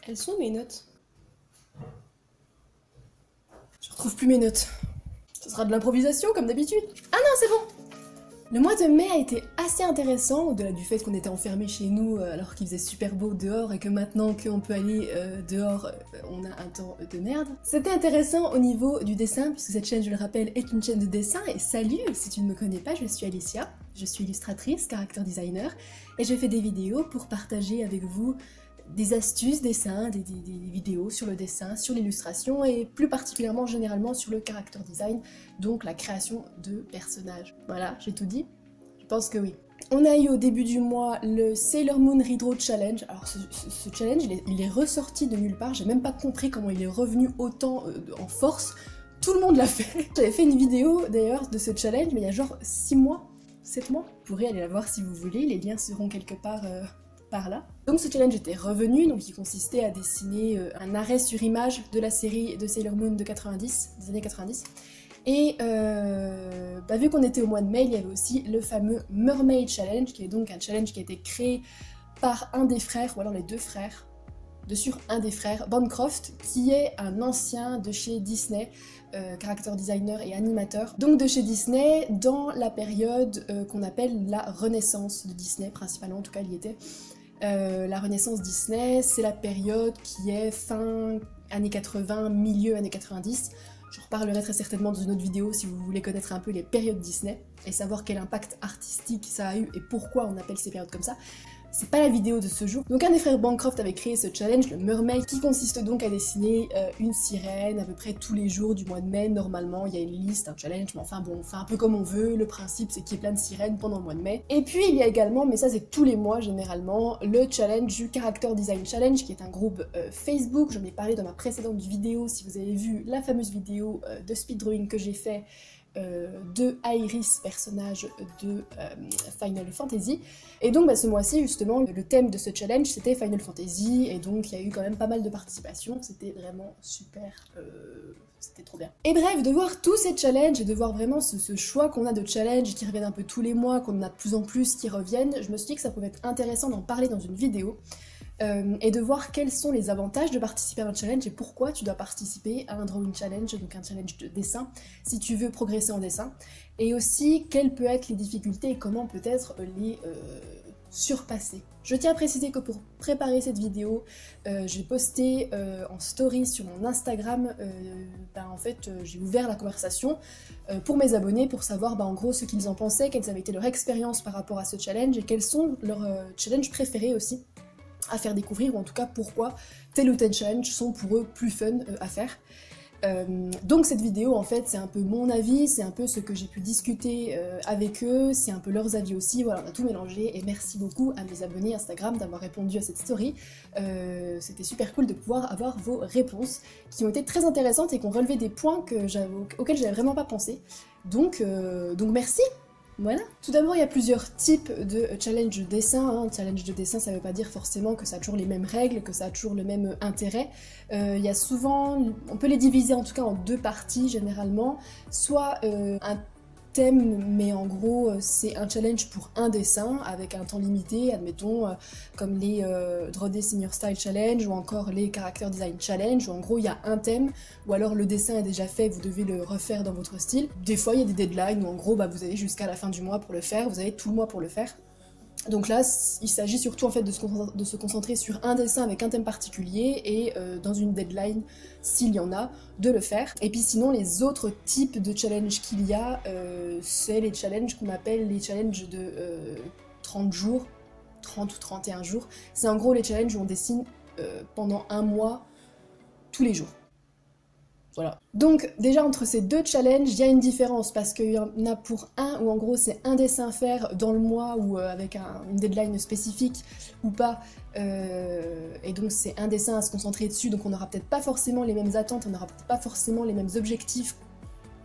Elles sont mes notes. Je retrouve plus mes notes. Ce sera de l'improvisation comme d'habitude. Ah non, c'est bon. Le mois de mai a été assez intéressant, au-delà du fait qu'on était enfermés chez nous alors qu'il faisait super beau dehors et que maintenant qu'on peut aller dehors, on a un temps de merde. C'était intéressant au niveau du dessin, puisque cette chaîne, je le rappelle, est une chaîne de dessin. Et salut, si tu ne me connais pas, je suis Alicia, je suis illustratrice, character designer, et je fais des vidéos pour partager avec vous des astuces dessin, des vidéos sur le dessin, sur l'illustration et plus particulièrement généralement sur le character design, donc la création de personnages. Voilà, j'ai tout dit? Je pense que oui. On a eu au début du mois le Sailor Moon Redraw Challenge. Alors ce challenge, il est ressorti de nulle part, j'ai même pas compris comment il est revenu autant en force. Tout le monde l'a fait. J'avais fait une vidéo d'ailleurs de ce challenge, mais il y a genre 6 mois, 7 mois. Vous pourrez aller la voir si vous voulez, les liens seront quelque part par là. Donc ce challenge était revenu, donc il consistait à dessiner un arrêt sur image de la série de Sailor Moon de 90, des années 90. Et vu qu'on était au mois de mai, il y avait aussi le fameux Mermaid Challenge, qui est donc un challenge qui a été créé par un des frères, ou alors les deux frères, un des frères, Bancroft, qui est un ancien de chez Disney, character designer et animateur, donc de chez Disney, dans la période qu'on appelle la Renaissance de Disney, principalement, en tout cas il y était. La Renaissance Disney, c'est la période qui est fin années 80, milieu années 90. Je reparlerai très certainement dans une autre vidéo si vous voulez connaître un peu les périodes Disney et savoir quel impact artistique ça a eu et pourquoi on appelle ces périodes comme ça. C'est pas la vidéo de ce jour. Donc un des frères Bancroft avait créé ce challenge, le Mermaid, qui consiste donc à dessiner une sirène à peu près tous les jours du mois de mai. Normalement, il y a une liste, un challenge, mais enfin bon, on fait un peu comme on veut. Le principe, c'est qu'il y ait plein de sirènes pendant le mois de mai. Et puis il y a également, mais ça c'est tous les mois généralement, le challenge du Character Design Challenge, qui est un groupe Facebook. J'en ai parlé dans ma précédente vidéo, si vous avez vu la fameuse vidéo de speed drawing que j'ai fait de Iris, personnage de Final Fantasy. Et donc ce mois-ci justement, le thème de ce challenge c'était Final Fantasy, et donc il y a eu quand même pas mal de participation, c'était vraiment super, c'était trop bien. Et bref, de voir tous ces challenges et de voir vraiment ce choix qu'on a de challenges qui reviennent un peu tous les mois, qu'on en a de plus en plus qui reviennent, je me suis dit que ça pouvait être intéressant d'en parler dans une vidéo. Et de voir quels sont les avantages de participer à un challenge et pourquoi tu dois participer à un drawing challenge, donc un challenge de dessin, si tu veux progresser en dessin, et aussi quelles peuvent être les difficultés et comment peut-être les surpasser. Je tiens à préciser que pour préparer cette vidéo, j'ai posté en story sur mon Instagram, en fait j'ai ouvert la conversation pour mes abonnés pour savoir en gros ce qu'ils en pensaient, quelles avaient été leurs expériences par rapport à ce challenge et quels sont leurs challenges préférés aussi à faire découvrir, ou en tout cas pourquoi tel ou tel challenge sont pour eux plus fun à faire. Donc cette vidéo en fait c'est un peu mon avis, c'est un peu ce que j'ai pu discuter avec eux, c'est un peu leurs avis aussi, voilà on a tout mélangé et merci beaucoup à mes abonnés Instagram d'avoir répondu à cette story. C'était super cool de pouvoir avoir vos réponses qui ont été très intéressantes et qui ont relevé des points auxquels j'avais vraiment pas pensé. Donc merci. Voilà. Tout d'abord, il y a plusieurs types de challenge de dessin. Challenge de dessin, ça veut pas dire forcément que ça a toujours les mêmes règles, que ça a toujours le même intérêt. Il y a souvent, on peut les diviser en tout cas en deux parties généralement. Soit un thème, mais en gros c'est un challenge pour un dessin avec un temps limité, admettons comme les Draw Day Senior Style Challenge ou encore les Character Design Challenge, où en gros il y a un thème, ou alors le dessin est déjà fait, vous devez le refaire dans votre style. Des fois il y a des deadlines où en gros vous avez jusqu'à la fin du mois pour le faire, vous avez tout le mois pour le faire. Donc là, il s'agit surtout en fait de se concentrer sur un dessin avec un thème particulier et dans une deadline, s'il y en a, de le faire. Et puis sinon, les autres types de challenges qu'il y a, c'est les challenges qu'on appelle les challenges de 30 jours, 30 ou 31 jours. C'est en gros les challenges où on dessine pendant un mois, tous les jours. Voilà. Donc déjà entre ces deux challenges, il y a une différence parce qu'il y en a pour un où en gros c'est un dessin à faire dans le mois ou avec une deadline spécifique ou pas, et donc c'est un dessin à se concentrer dessus, donc on n'aura peut-être pas forcément les mêmes attentes, on n'aura peut-être pas forcément les mêmes objectifs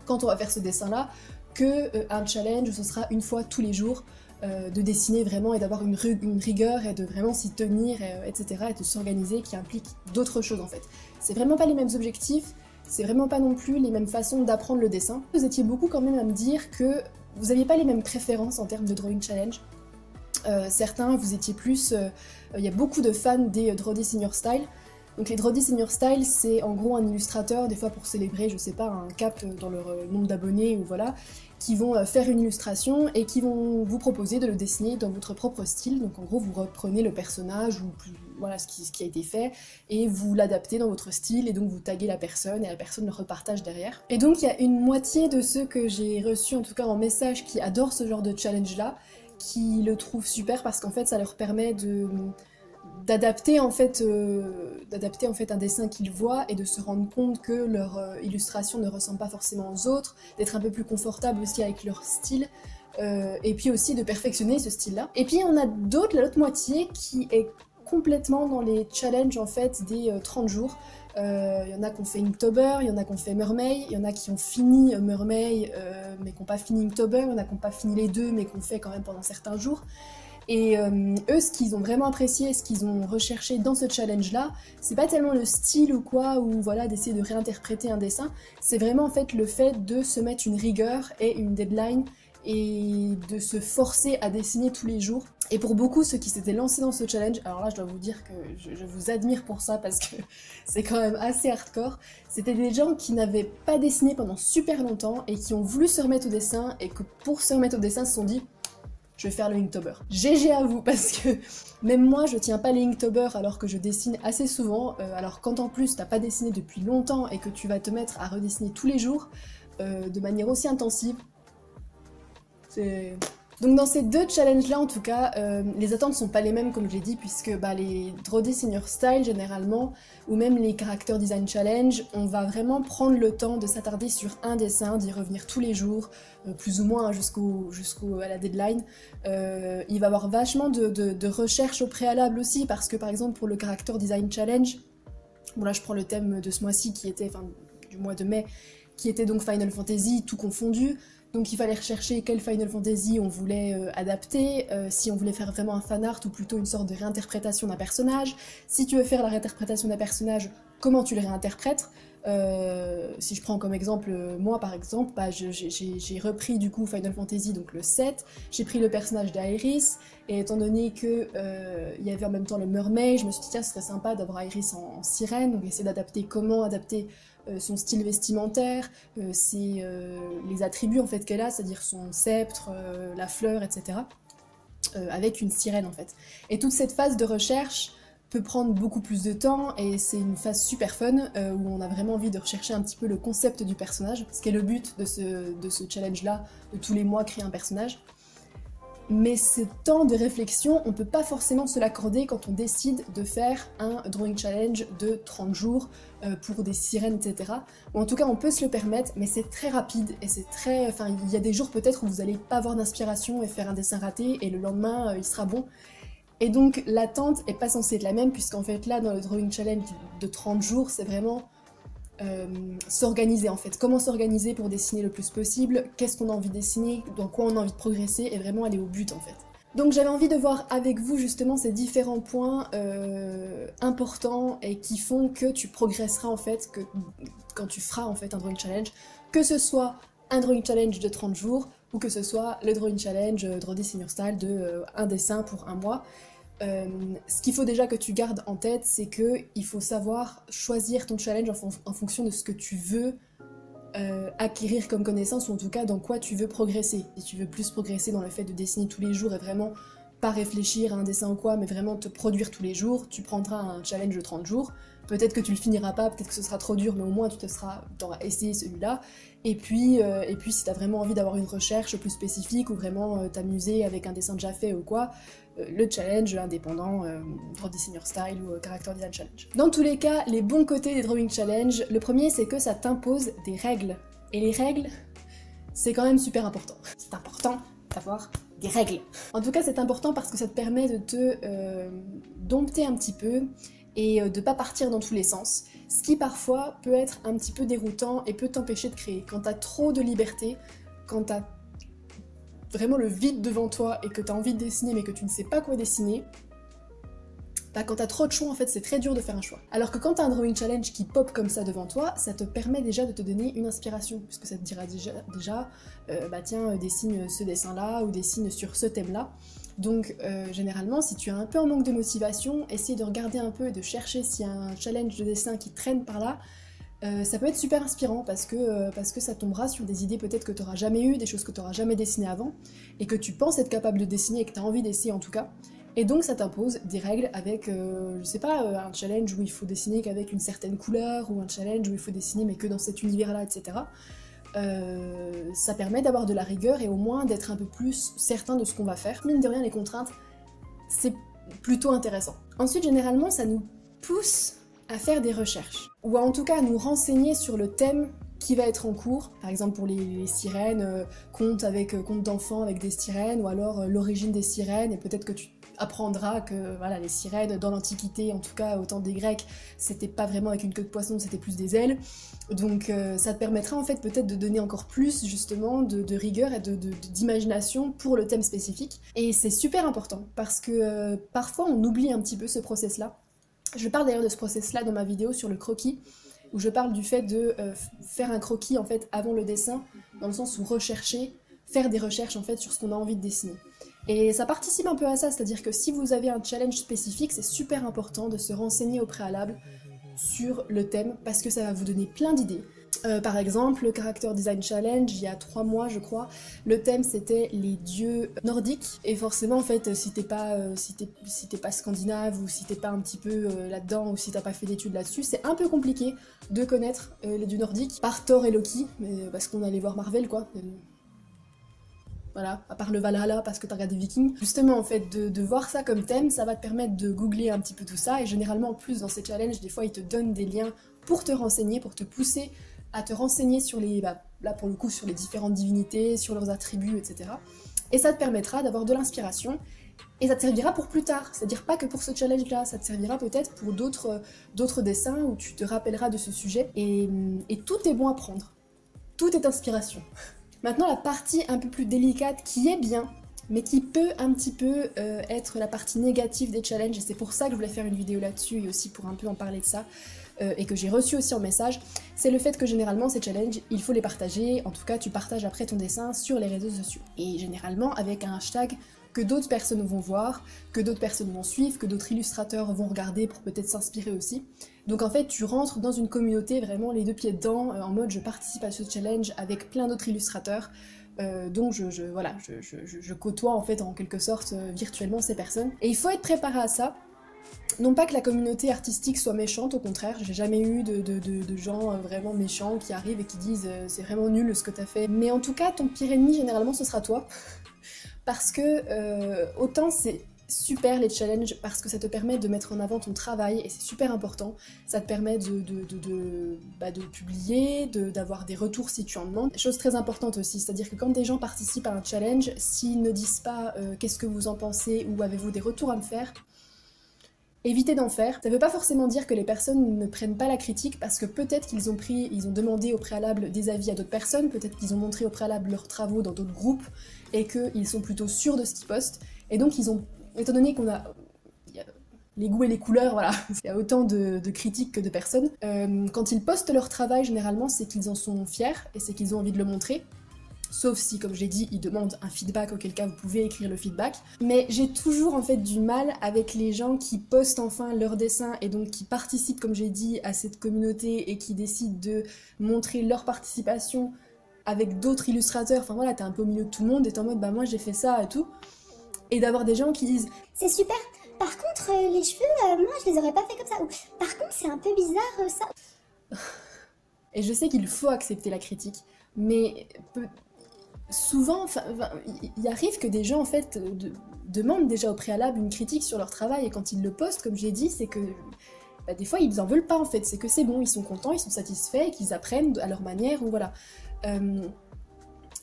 quand on va faire ce dessin-là, que un challenge où ce sera une fois tous les jours, de dessiner vraiment et d'avoir une rigueur et de vraiment s'y tenir, etc. et de s'organiser, qui implique d'autres choses en fait. C'est vraiment pas les mêmes objectifs, c'est vraiment pas non plus les mêmes façons d'apprendre le dessin. Vous étiez beaucoup quand même à me dire que vous n'aviez pas les mêmes préférences en termes de drawing challenge. Certains, vous étiez plus... Il y a beaucoup de fans des Draw Day Senior Style, Donc les Draw This in Your Style, c'est en gros un illustrateur, des fois pour célébrer, je sais pas, un cap dans leur nombre d'abonnés ou voilà, qui vont faire une illustration et qui vont vous proposer de le dessiner dans votre propre style. Donc en gros, vous reprenez le personnage ou voilà ce qui a été fait et vous l'adaptez dans votre style et donc vous taguez la personne et la personne le repartage derrière. Et donc il y a une moitié de ceux que j'ai reçus, en tout cas en message, qui adorent ce genre de challenge-là, qui le trouvent super parce qu'en fait ça leur permet d'adapter en fait un dessin qu'ils voient et de se rendre compte que leur illustration ne ressemble pas forcément aux autres, d'être un peu plus confortable aussi avec leur style, et puis aussi de perfectionner ce style-là. Et puis on a l'autre moitié qui est complètement dans les challenges en fait des 30 jours. Il y en a qui ont fait Inktober, il y en a qui ont fait Mermaid, il y en a qui ont fini Mermaid mais qui n'ont pas fini Inktober, il y en a qui n'ont pas fini les deux mais qui ont fait quand même pendant certains jours. Et eux, ce qu'ils ont vraiment apprécié, ce qu'ils ont recherché dans ce challenge-là, c'est pas tellement le style ou quoi, ou voilà, d'essayer de réinterpréter un dessin, c'est vraiment en fait le fait de se mettre une rigueur et une deadline et de se forcer à dessiner tous les jours. Et pour beaucoup, ceux qui s'étaient lancés dans ce challenge, alors là je dois vous dire que je vous admire pour ça parce que c'est quand même assez hardcore, c'était des gens qui n'avaient pas dessiné pendant super longtemps et qui ont voulu se remettre au dessin et que pour se remettre au dessin se sont dit je vais faire le Inktober. GG à vous, parce que même moi je tiens pas les Inktober alors que je dessine assez souvent, alors quand en plus t'as pas dessiné depuis longtemps et que tu vas te mettre à redessiner tous les jours de manière aussi intensive, c'est... Donc dans ces deux challenges là en tout cas, les attentes sont pas les mêmes comme je l'ai dit, puisque les Draw This in Your Style généralement, ou même les Character Design Challenge, on va vraiment prendre le temps de s'attarder sur un dessin, d'y revenir tous les jours, plus ou moins à la deadline. Il va y avoir vachement de recherche au préalable aussi, parce que par exemple pour le Character Design Challenge, bon là je prends le thème de ce mois-ci qui était, enfin du mois de mai, qui était donc Final Fantasy tout confondu. Donc il fallait rechercher quel Final Fantasy on voulait adapter, si on voulait faire vraiment un fanart ou plutôt une sorte de réinterprétation d'un personnage. Si tu veux faire la réinterprétation d'un personnage, comment tu le réinterprètes. Si je prends comme exemple, moi par exemple, j'ai repris du coup Final Fantasy, donc le 7, j'ai pris le personnage d'Aeris, et étant donné que il y avait en même temps le Mermaid, je me suis dit tiens ce serait sympa d'avoir Aeris en sirène, donc essayer d'adapter comment adapter son style vestimentaire, les attributs en fait qu'elle a, c'est-à-dire son sceptre, la fleur, etc. Avec une sirène en fait. Et toute cette phase de recherche peut prendre beaucoup plus de temps et c'est une phase super fun où on a vraiment envie de rechercher un petit peu le concept du personnage, ce qui est le but de ce challenge-là, de tous les mois créer un personnage. Mais ce temps de réflexion, on peut pas forcément se l'accorder quand on décide de faire un drawing challenge de 30 jours pour des sirènes, etc. Ou en tout cas, on peut se le permettre, mais c'est très rapide et c'est très... Enfin, il y a des jours peut-être où vous allez pas avoir d'inspiration et faire un dessin raté et le lendemain, il sera bon. Et donc, l'attente est pas censée être la même puisqu'en fait, là, dans le drawing challenge de 30 jours, c'est vraiment... s'organiser en fait, comment s'organiser pour dessiner le plus possible, qu'est-ce qu'on a envie de dessiner, dans quoi on a envie de progresser et vraiment aller au but en fait. Donc j'avais envie de voir avec vous justement ces différents points importants et qui font que tu progresseras en fait quand tu feras en fait un drawing challenge, que ce soit un drawing challenge de 30 jours ou que ce soit le drawing challenge Draw This in Your Style de un dessin pour un mois. Ce qu'il faut déjà que tu gardes en tête, c'est qu'il faut savoir choisir ton challenge en fonction de ce que tu veux acquérir comme connaissance, ou en tout cas dans quoi tu veux progresser. Si tu veux plus progresser dans le fait de dessiner tous les jours et vraiment pas réfléchir à un dessin ou quoi, mais vraiment te produire tous les jours, tu prendras un challenge de 30 jours. Peut-être que tu le finiras pas, peut-être que ce sera trop dur, mais au moins tu t'auras essayé celui-là. Et puis si t'as vraiment envie d'avoir une recherche plus spécifique ou vraiment t'amuser avec un dessin déjà fait ou quoi, le challenge indépendant, Draw This in Your Style ou Character Design Challenge. Dans tous les cas, les bons côtés des Drawing Challenge, le premier c'est que ça t'impose des règles. Et les règles, c'est quand même super important. C'est important d'avoir des règles. En tout cas, c'est important parce que ça te permet de te dompter un petit peu et de pas partir dans tous les sens, ce qui parfois peut être un petit peu déroutant et peut t'empêcher de créer. Quand t'as trop de liberté, quand t'as vraiment le vide devant toi et que t'as envie de dessiner mais que tu ne sais pas quoi dessiner, quand t'as trop de choix en fait c'est très dur de faire un choix. Alors que quand t'as un drawing challenge qui pop comme ça devant toi, ça te permet déjà de te donner une inspiration, puisque ça te dira déjà tiens dessine ce dessin là ou dessine sur ce thème là. Donc généralement, si tu es un peu en manque de motivation, essaye de regarder un peu et de chercher s'il y a un challenge de dessin qui traîne par là. Ça peut être super inspirant parce que ça tombera sur des idées peut-être que tu n'auras jamais eues, des choses que tu n'auras jamais dessinées avant, et que tu penses être capable de dessiner et que tu as envie d'essayer en tout cas. Et donc ça t'impose des règles avec, je sais pas, un challenge où il faut dessiner qu'avec une certaine couleur, ou un challenge où il faut dessiner mais que dans cet univers-là, etc. Ça permet d'avoir de la rigueur et au moins d'être un peu plus certain de ce qu'on va faire. Mine de rien, les contraintes, c'est plutôt intéressant. Ensuite, généralement, ça nous pousse à faire des recherches, ou en tout cas à nous renseigner sur le thème qui va être en cours. Par exemple pour les sirènes, contes d'enfants avec des sirènes, ou alors l'origine des sirènes, et peut-être que tu apprendras que voilà, les sirènes dans l'Antiquité, en tout cas au temps des Grecs, c'était pas vraiment avec une queue de poisson, c'était plus des ailes. Donc ça te permettra en fait peut-être de donner encore plus justement de rigueur et d'imagination pour le thème spécifique. Et c'est super important parce que parfois on oublie un petit peu ce process-là. Je parle d'ailleurs de ce process-là dans ma vidéo sur le croquis, où je parle du fait de faire un croquis en fait avant le dessin, dans le sens où faire des recherches en fait sur ce qu'on a envie de dessiner. Et ça participe un peu à ça, c'est-à-dire que si vous avez un challenge spécifique, c'est super important de se renseigner au préalable sur le thème, parce que ça va vous donner plein d'idées. Par exemple, le Character Design Challenge, il y a 3 mois je crois, le thème c'était les dieux nordiques, et forcément en fait si t'es pas scandinave, ou si t'es pas un petit peu là-dedans, ou si t'as pas fait d'études là-dessus, c'est un peu compliqué de connaître les dieux nordiques, par Thor et Loki, parce qu'on allait voir Marvel quoi. Voilà, à part le Valhalla parce que t'as regardé Vikings. Justement, en fait, de voir ça comme thème, ça va te permettre de googler un petit peu tout ça, et généralement, en plus, dans ces challenges, des fois, ils te donnent des liens pour te renseigner, pour te pousser à te renseigner sur là, pour le coup, sur les différentes divinités, sur leurs attributs, etc. Et ça te permettra d'avoir de l'inspiration, et ça te servira pour plus tard. C'est-à-dire pas que pour ce challenge-là, ça te servira peut-être pour d'autres dessins où tu te rappelleras de ce sujet, et tout est bon à prendre. Tout est inspiration. Maintenant, la partie un peu plus délicate, qui est bien, mais qui peut un petit peu être la partie négative des challenges, et c'est pour ça que je voulais faire une vidéo là-dessus, et aussi pour un peu en parler de ça, et que j'ai reçu aussi en message, c'est le fait que généralement ces challenges, il faut les partager, en tout cas tu partages après ton dessin sur les réseaux sociaux. Et généralement avec un hashtag que d'autres personnes vont voir, que d'autres personnes vont suivre, que d'autres illustrateurs vont regarder pour peut-être s'inspirer aussi. Donc en fait tu rentres dans une communauté vraiment les 2 pieds dedans, en mode je participe à ce challenge avec plein d'autres illustrateurs, donc je côtoie en fait en quelque sorte virtuellement ces personnes. Et il faut être préparé à ça. Non pas que la communauté artistique soit méchante, au contraire, j'ai jamais eu de gens vraiment méchants qui arrivent et qui disent c'est vraiment nul ce que t'as fait. Mais en tout cas, ton pire ennemi, généralement, ce sera toi. Parce que autant c'est super les challenges, parce que ça te permet de mettre en avant ton travail, et c'est super important. Ça te permet de publier, d'avoir des retours si tu en demandes. Chose très importante aussi, c'est-à-dire que quand des gens participent à un challenge, s'ils ne disent pas qu'est-ce que vous en pensez, ou avez-vous des retours à me faire, évitez d'en faire. Ça veut pas forcément dire que les personnes ne prennent pas la critique, parce que peut-être qu'ils ont demandé au préalable des avis à d'autres personnes, peut-être qu'ils ont montré au préalable leurs travaux dans d'autres groupes, et qu'ils sont plutôt sûrs de ce qu'ils postent, et donc ils ont, étant donné qu'on a les goûts et les couleurs, voilà, il y a autant de critiques que de personnes, quand ils postent leur travail, généralement, c'est qu'ils en sont fiers, et c'est qu'ils ont envie de le montrer. Sauf si, comme j'ai dit, ils demandent un feedback, auquel cas vous pouvez écrire le feedback. Mais j'ai toujours en fait du mal avec les gens qui postent enfin leur dessin, et donc qui participent, comme j'ai dit, à cette communauté, et qui décident de montrer leur participation avec d'autres illustrateurs. Enfin voilà, t'es un peu au milieu de tout le monde, et t'es en mode bah moi j'ai fait ça et tout. Et d'avoir des gens qui disent c'est super, par contre les cheveux, moi je les aurais pas fait comme ça. Ou par contre c'est un peu bizarre ça. Et je sais qu'il faut accepter la critique, mais souvent, il arrive que des gens en fait demandent déjà au préalable une critique sur leur travail, et quand ils le postent, comme j'ai dit, c'est que des fois ils en veulent pas en fait, c'est que c'est bon, ils sont contents, ils sont satisfaits, et qu'ils apprennent à leur manière, ou voilà.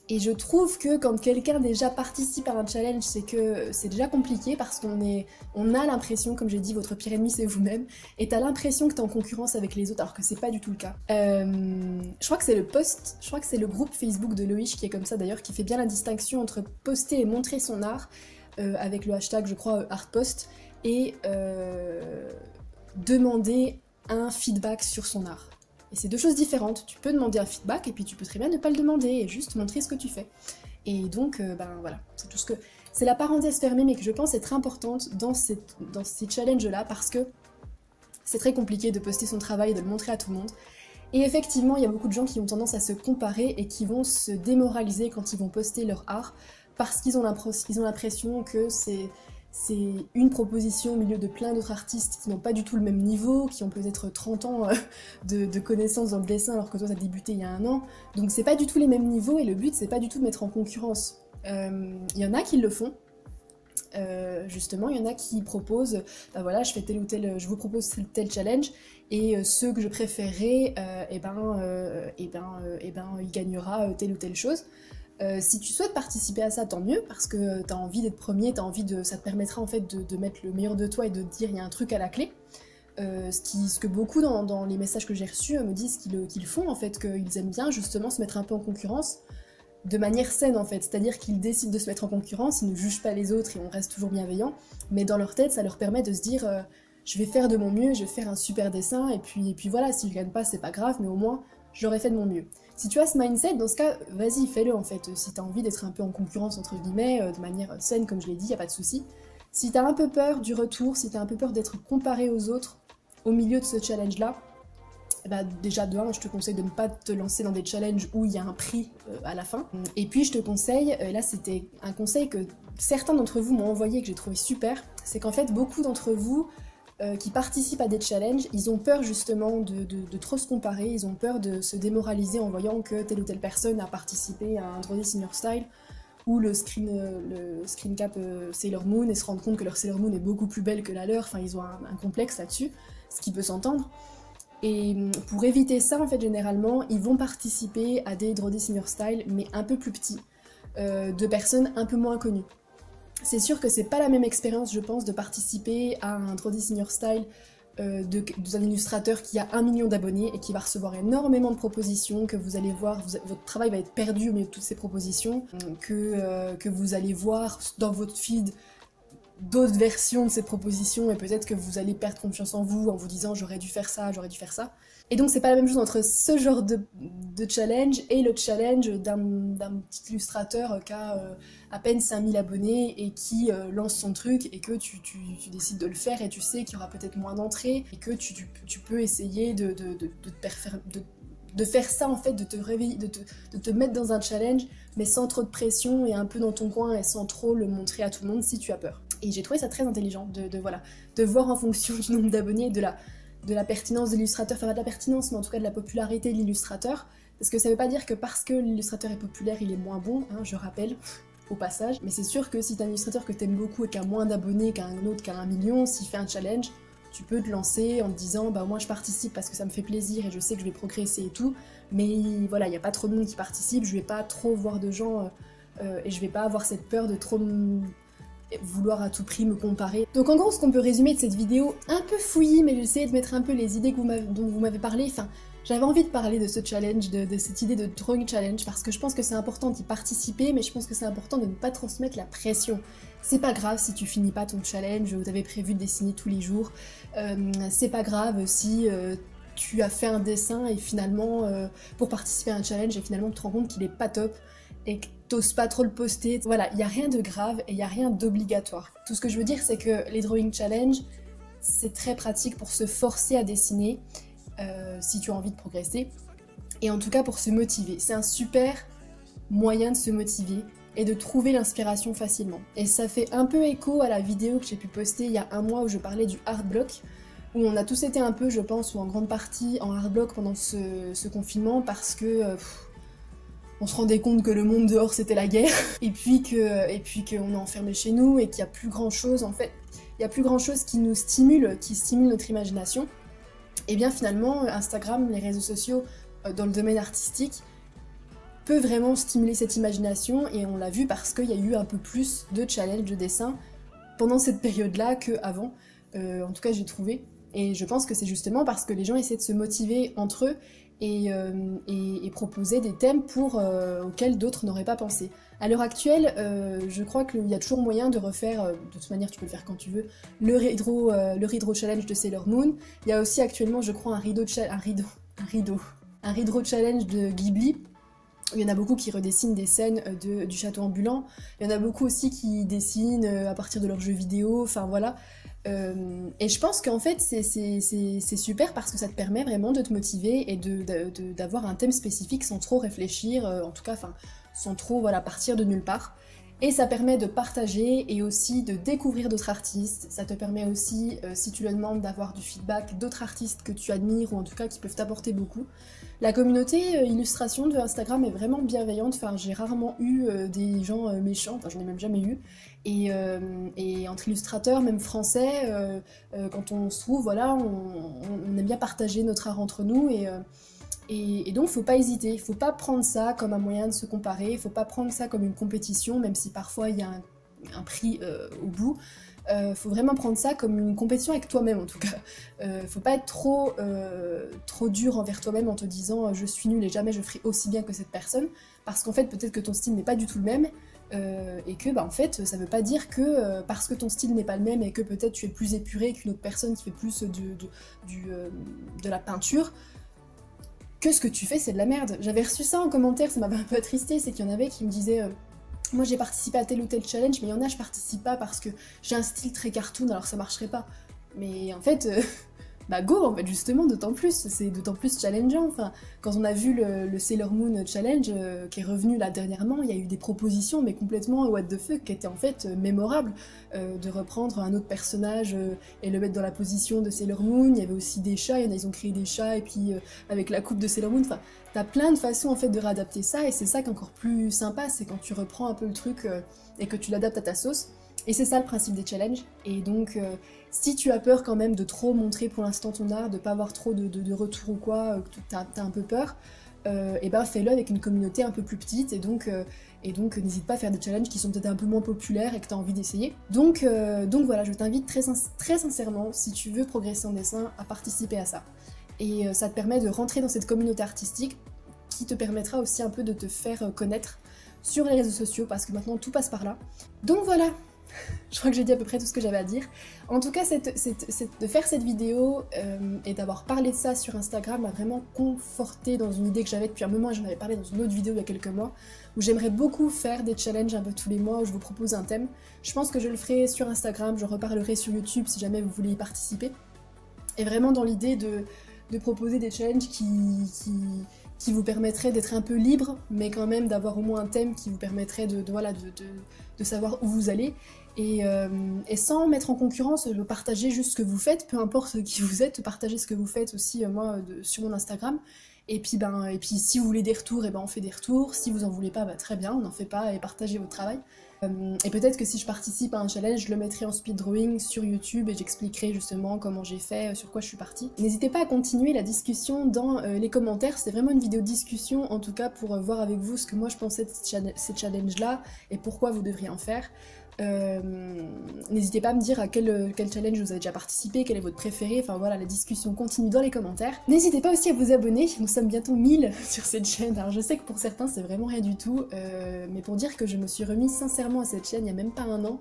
Et je trouve que quand quelqu'un déjà participe à un challenge, c'est que c'est déjà compliqué, parce on a l'impression, comme j'ai dit, votre pire ennemi c'est vous-même, et t'as l'impression que t'es en concurrence avec les autres, alors que c'est pas du tout le cas. Je crois que c'est le groupe Facebook de Loïch qui est comme ça d'ailleurs, qui fait bien la distinction entre poster et montrer son art, avec le hashtag, je crois, artpost, et demander un feedback sur son art. Et c'est 2 choses différentes. Tu peux demander un feedback, et puis tu peux très bien ne pas le demander et juste montrer ce que tu fais. Et donc, voilà, c'est tout ce que... C'est la parenthèse fermée, mais que je pense être importante dans ces challenges-là, parce que c'est très compliqué de poster son travail et de le montrer à tout le monde. Et effectivement, il y a beaucoup de gens qui ont tendance à se comparer et qui vont se démoraliser quand ils vont poster leur art, parce qu'ils ont l'impression que c'est une proposition au milieu de plein d'autres artistes qui n'ont pas du tout le même niveau, qui ont peut-être 30 ans de connaissances dans le dessin alors que toi t'as débuté il y a 1 an. Donc c'est pas du tout les mêmes niveaux et le but c'est pas du tout de mettre en concurrence. Il y en a qui le font. Justement, il y en a qui proposent, bah voilà, je fais tel ou tel, je vous propose tel challenge, et ceux que je préférerais, il gagnera telle ou telle chose. Si tu souhaites participer à ça, tant mieux, parce que t'as envie d'être premier, ça te permettra en fait de mettre le meilleur de toi et de te dire il y a un truc à la clé. Ce que beaucoup dans les messages que j'ai reçus me disent qu'ils font en fait, qu'ils aiment bien justement se mettre un peu en concurrence, de manière saine en fait, c'est-à-dire qu'ils décident de se mettre en concurrence, ils ne jugent pas les autres et on reste toujours bienveillant, mais dans leur tête ça leur permet de se dire je vais faire de mon mieux, je vais faire un super dessin, et puis voilà, si je gagne pas c'est pas grave, mais au moins j'aurais fait de mon mieux. Si tu as ce mindset, dans ce cas, vas-y, fais-le en fait. Si t'as envie d'être un peu en concurrence entre guillemets, de manière saine comme je l'ai dit, y a pas de souci. Si t'as un peu peur du retour, si t'as un peu peur d'être comparé aux autres au milieu de ce challenge-là, bah déjà de 1, je te conseille de ne pas te lancer dans des challenges où il y a un prix à la fin. Et puis je te conseille, là c'était un conseil que certains d'entre vous m'ont envoyé et que j'ai trouvé super, c'est qu'en fait beaucoup d'entre vous qui participent à des challenges, ils ont peur justement de trop se comparer, ils ont peur de se démoraliser en voyant que telle ou telle personne a participé à un Drody Senior Style ou le screen cap Sailor Moon et se rendre compte que leur Sailor Moon est beaucoup plus belle que la leur, enfin ils ont un complexe là-dessus, ce qui peut s'entendre. Et pour éviter ça, en fait, généralement, ils vont participer à des Drody Senior Style, mais un peu plus petits, de personnes un peu moins connues. C'est sûr que c'est pas la même expérience, je pense, de participer à un Drody Senior Style d'un illustrateur qui a 1 million d'abonnés et qui va recevoir énormément de propositions, que vous allez voir, votre travail va être perdu au milieu de toutes ces propositions, que vous allez voir dans votre feed d'autres versions de ces propositions et peut-être que vous allez perdre confiance en vous disant j'aurais dû faire ça, j'aurais dû faire ça. Et donc c'est pas la même chose entre ce genre de challenge et le challenge d'un petit illustrateur qui a à peine 5000 abonnés et qui lance son truc et que tu décides de le faire et tu sais qu'il y aura peut-être moins d'entrées et que tu peux essayer de faire ça en fait, de te réveiller, de te mettre dans un challenge mais sans trop de pression et un peu dans ton coin et sans trop le montrer à tout le monde si tu as peur. Et j'ai trouvé ça très intelligent de voir en fonction du nombre d'abonnés, de la pertinence de l'illustrateur, enfin pas de la pertinence mais en tout cas de la popularité de l'illustrateur, parce que ça veut pas dire que parce que l'illustrateur est populaire il est moins bon, hein, je rappelle au passage, mais c'est sûr que si t'as un illustrateur que t'aimes beaucoup et qui a moins d'abonnés qu'un autre qui a 1 million, s'il fait un challenge, tu peux te lancer en te disant bah moi je participe parce que ça me fait plaisir et je sais que je vais progresser et tout, mais voilà, il n'y a pas trop de monde qui participe, je vais pas trop voir de gens et je vais pas avoir cette peur de trop vouloir à tout prix me comparer. Donc en gros ce qu'on peut résumer de cette vidéo, un peu fouillis mais j'essaie de mettre un peu les idées dont vous m'avez parlé, enfin j'avais envie de parler de ce challenge, de cette idée de drawing challenge, parce que je pense que c'est important d'y participer, mais je pense que c'est important de ne pas transmettre la pression. C'est pas grave si tu finis pas ton challenge ou t'avais prévu de dessiner tous les jours, c'est pas grave si tu as fait un dessin et finalement, pour participer à un challenge, et finalement tu te rends compte qu'il est pas top, et que t'oses pas trop le poster. Voilà, il n'y a rien de grave et il n'y a rien d'obligatoire. Tout ce que je veux dire, c'est que les drawing challenge, c'est très pratique pour se forcer à dessiner, si tu as envie de progresser, et en tout cas pour se motiver. C'est un super moyen de se motiver et de trouver l'inspiration facilement. Et ça fait un peu écho à la vidéo que j'ai pu poster il y a 1 mois où je parlais du art block, où on a tous été un peu, je pense, ou en grande partie en art block pendant ce confinement parce que on se rendait compte que le monde dehors c'était la guerre, et puis qu'on est enfermé chez nous et qu'il n'y a plus grand chose, en fait, il y a plus grand chose qui nous stimule, qui stimule notre imagination. Et bien finalement, Instagram, les réseaux sociaux dans le domaine artistique, peut vraiment stimuler cette imagination, et on l'a vu parce qu'il y a eu un peu plus de challenges de dessin pendant cette période-là qu'avant, en tout cas j'ai trouvé. Et je pense que c'est justement parce que les gens essaient de se motiver entre eux et proposer des thèmes auxquels d'autres n'auraient pas pensé. À l'heure actuelle, je crois qu'il y a toujours moyen de refaire, de toute manière tu peux le faire quand tu veux, le Hydro Challenge de Sailor Moon. Il y a aussi actuellement, je crois, un Hydro Challenge de Ghibli. Il y en a beaucoup qui redessinent des scènes du château ambulant. Il y en a beaucoup aussi qui dessinent à partir de leurs jeux vidéo, enfin voilà. Et je pense qu'en fait c'est super parce que ça te permet vraiment de te motiver et d'avoir un thème spécifique sans trop réfléchir, en tout cas sans trop voilà, partir de nulle part. Et ça permet de partager et aussi de découvrir d'autres artistes. Ça te permet aussi, si tu le demandes, d'avoir du feedback d'autres artistes que tu admires ou en tout cas qui peuvent t'apporter beaucoup. La communauté illustration de Instagram est vraiment bienveillante. Enfin, j'ai rarement eu des gens méchants, enfin j'en ai même jamais eu. Et entre illustrateurs, même français, quand on se trouve, voilà, on aime bien partager notre art entre nous et donc faut pas hésiter, faut pas prendre ça comme un moyen de se comparer, faut pas prendre ça comme une compétition, même si parfois il y a un prix au bout. Faut vraiment prendre ça comme une compétition avec toi-même en tout cas. Faut pas être trop dur envers toi-même en te disant je suis nul et jamais je ferai aussi bien que cette personne, parce qu'en fait peut-être que ton style n'est pas du tout le même, et que bah en fait ça veut pas dire que parce que ton style n'est pas le même et que peut-être tu es plus épuré qu'une autre personne qui fait plus de la peinture, que ce que tu fais c'est de la merde. J'avais reçu ça en commentaire, ça m'avait un peu attristé, c'est qu'il y en avait qui me disaient moi j'ai participé à tel ou tel challenge, mais il y en a je participe pas parce que j'ai un style très cartoon alors ça marcherait pas. Mais en fait, bah go en fait justement, d'autant plus, c'est d'autant plus challengeant. Enfin, quand on a vu le Sailor Moon Challenge qui est revenu là dernièrement, il y a eu des propositions mais complètement what the fuck qui étaient en fait mémorables, de reprendre un autre personnage et le mettre dans la position de Sailor Moon. Il y avait aussi des chats, il y en a ils ont créé des chats et puis avec la coupe de Sailor Moon, enfin t'as plein de façons en fait de réadapter ça et c'est ça qui est encore plus sympa, c'est quand tu reprends un peu le truc et que tu l'adaptes à ta sauce. Et c'est ça le principe des challenges. Et donc, si tu as peur quand même de trop montrer pour l'instant ton art, de pas avoir trop de retours ou quoi, que t'as un peu peur, et ben fais-le avec une communauté un peu plus petite. Et donc n'hésite pas à faire des challenges qui sont peut-être un peu moins populaires et que tu as envie d'essayer. Donc voilà, je t'invite très sincèrement, si tu veux progresser en dessin, à participer à ça. Et ça te permet de rentrer dans cette communauté artistique qui te permettra aussi un peu de te faire connaître sur les réseaux sociaux parce que maintenant tout passe par là. Donc voilà, je crois que j'ai dit à peu près tout ce que j'avais à dire. En tout cas, de faire cette vidéo et d'avoir parlé de ça sur Instagram m'a vraiment conforté dans une idée que j'avais depuis un moment, et j'en avais parlé dans une autre vidéo il y a quelques mois, où j'aimerais beaucoup faire des challenges un peu tous les mois, où je vous propose un thème. Je pense que je le ferai sur Instagram, je reparlerai sur YouTube si jamais vous voulez y participer. Et vraiment dans l'idée de proposer des challenges qui vous permettraient d'être un peu libre, mais quand même d'avoir au moins un thème qui vous permettrait de savoir où vous allez. Et sans mettre en concurrence, partager juste ce que vous faites, peu importe qui vous êtes, partagez ce que vous faites aussi moi sur mon Instagram. Et puis si vous voulez des retours, et ben on fait des retours. Si vous en voulez pas, bah très bien, on n'en fait pas et partagez votre travail. Et peut-être que si je participe à un challenge, je le mettrai en speed drawing sur YouTube et j'expliquerai justement comment j'ai fait, sur quoi je suis partie. N'hésitez pas à continuer la discussion dans les commentaires, c'est vraiment une vidéo de discussion en tout cas pour voir avec vous ce que moi je pensais de ces challenges-là et pourquoi vous devriez en faire. N'hésitez pas à me dire à quel challenge vous avez déjà participé, quel est votre préféré, enfin voilà, la discussion continue dans les commentaires. N'hésitez pas aussi à vous abonner, nous sommes bientôt 1000 sur cette chaîne, alors je sais que pour certains c'est vraiment rien du tout, mais pour dire que je me suis remise sincèrement à cette chaîne il y a même pas un an.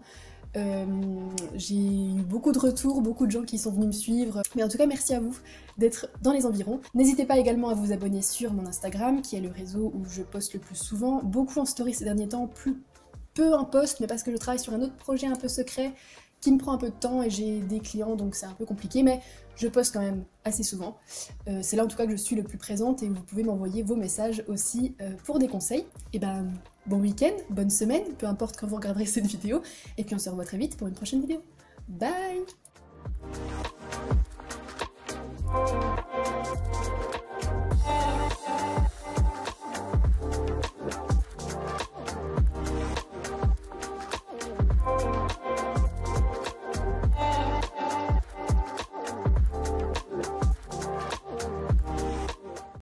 J'ai eu beaucoup de retours, beaucoup de gens qui sont venus me suivre, mais en tout cas merci à vous d'être dans les environs. N'hésitez pas également à vous abonner sur mon Instagram, qui est le réseau où je poste le plus souvent, beaucoup en story ces derniers temps, peu en post, mais parce que je travaille sur un autre projet un peu secret qui me prend un peu de temps et j'ai des clients donc c'est un peu compliqué, mais je poste quand même assez souvent. C'est là en tout cas que je suis le plus présente et vous pouvez m'envoyer vos messages aussi pour des conseils. Et ben bon week-end, bonne semaine, peu importe quand vous regarderez cette vidéo, et puis on se revoit très vite pour une prochaine vidéo. Bye!